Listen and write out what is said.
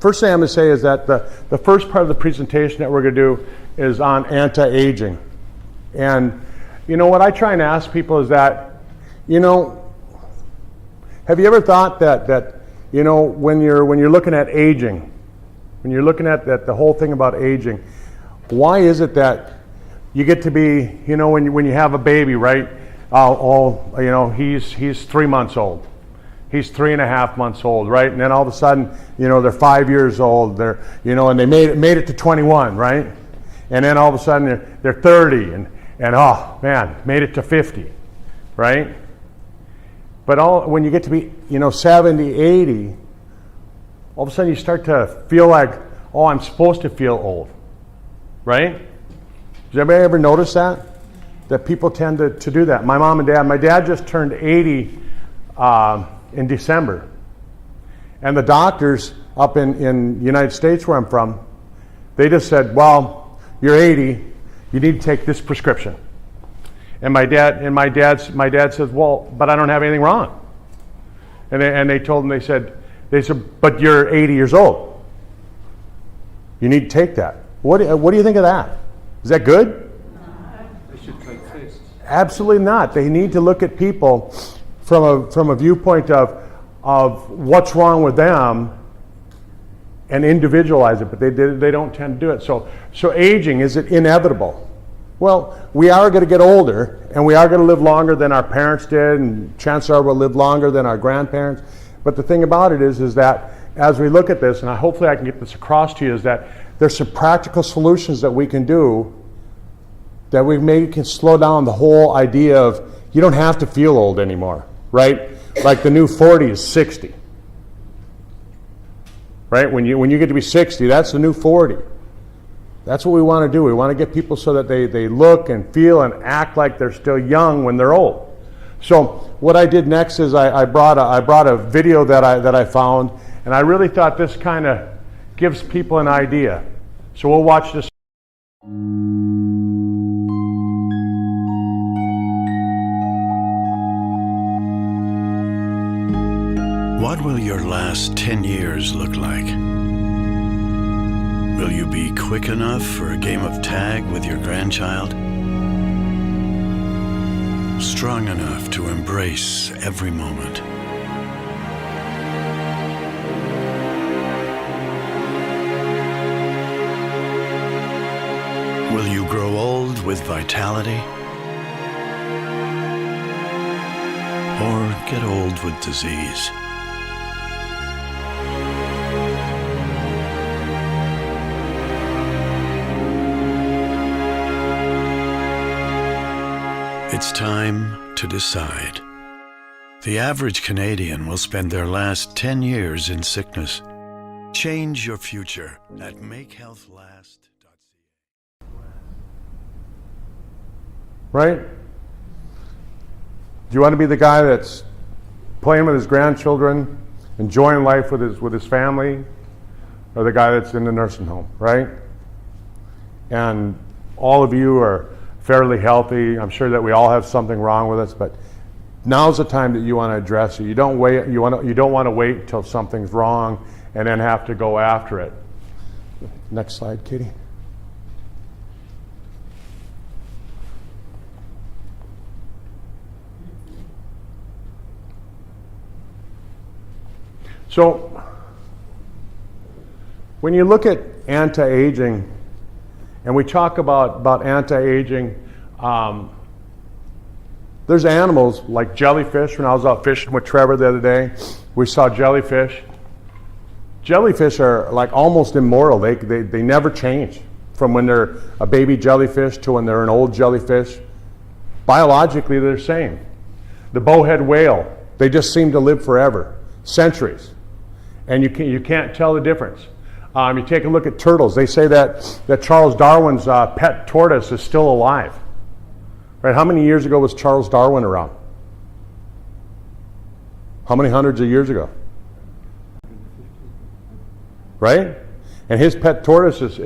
first thing I'm going to say is that the first part of the presentation that we're going to do is on anti-aging. And, what I try and ask people is that, have you ever thought that when you're looking at aging, when you're looking at the whole thing about aging, why is it that you get to be, when you have a baby, right? He's 3 months old. He's 3.5 months old, right? And then all of a sudden, they're 5 years old. They're, and they made it to 21, right? And then all of a sudden they're 30, and oh man, made it to 50, right? But when you get to be, 70, 80, all of a sudden you start to feel like, oh, I'm supposed to feel old, right? Does anybody ever notice that? That people tend to do that. My mom and dad, my dad just turned 80 in December. And the doctors up in the United States where I'm from, they just said, well, you're 80, you need to take this prescription. And my dad says, well, but I don't have anything wrong. And they told him, they said, but you're 80 years old. You need to take that. What do you think of that? Is that good? They should take tests. Absolutely not. They need to look at people from a viewpoint of what's wrong with them and individualize it, but they don't tend to do it. So aging, is it inevitable? Well, we are going to get older, and we are going to live longer than our parents did, and chances are we'll live longer than our grandparents. But the thing about it is that as we look at this, and hopefully I can get this across to you, is that there's some practical solutions that we can do that we maybe can slow down the whole idea of you don't have to feel old anymore, right? Like the new 40 is 60. Right? When you get to be 60, that's the new 40. That's what we want to do. We want to get people so that they look and feel and act like they're still young when they're old. So what I did next is I brought a video that I found, and I really thought this kind of gives people an idea. So we'll watch this. What will your last 10 years look like? Will you be quick enough for a game of tag with your grandchild? Strong enough to embrace every moment? Will you grow old with vitality? Or get old with disease? It's time to decide. The average Canadian will spend their last 10 years in sickness. Change your future at makehealthlast.ca. Right? Do you want to be the guy that's playing with his grandchildren, enjoying life with his family, or the guy that's in the nursing home, right? And all of you are fairly healthy. I'm sure that we all have something wrong with us, but now's the time that you want to address it. You don't want to wait until something's wrong and then have to go after it. Next slide, Katie. So when you look at anti-aging, and we talk about anti-aging, there's animals like jellyfish. When I was out fishing with Trevor the other day, we saw jellyfish. Jellyfish are like almost immortal. They never change from when they're a baby jellyfish to when they're an old jellyfish. Biologically, they're the same. The bowhead whale, they just seem to live forever, centuries. And you can't tell the difference. You take a look at turtles. They say that Charles Darwin's pet tortoise is still alive. Right? How many years ago was Charles Darwin around? How many hundreds of years ago? Right? And his pet tortoise is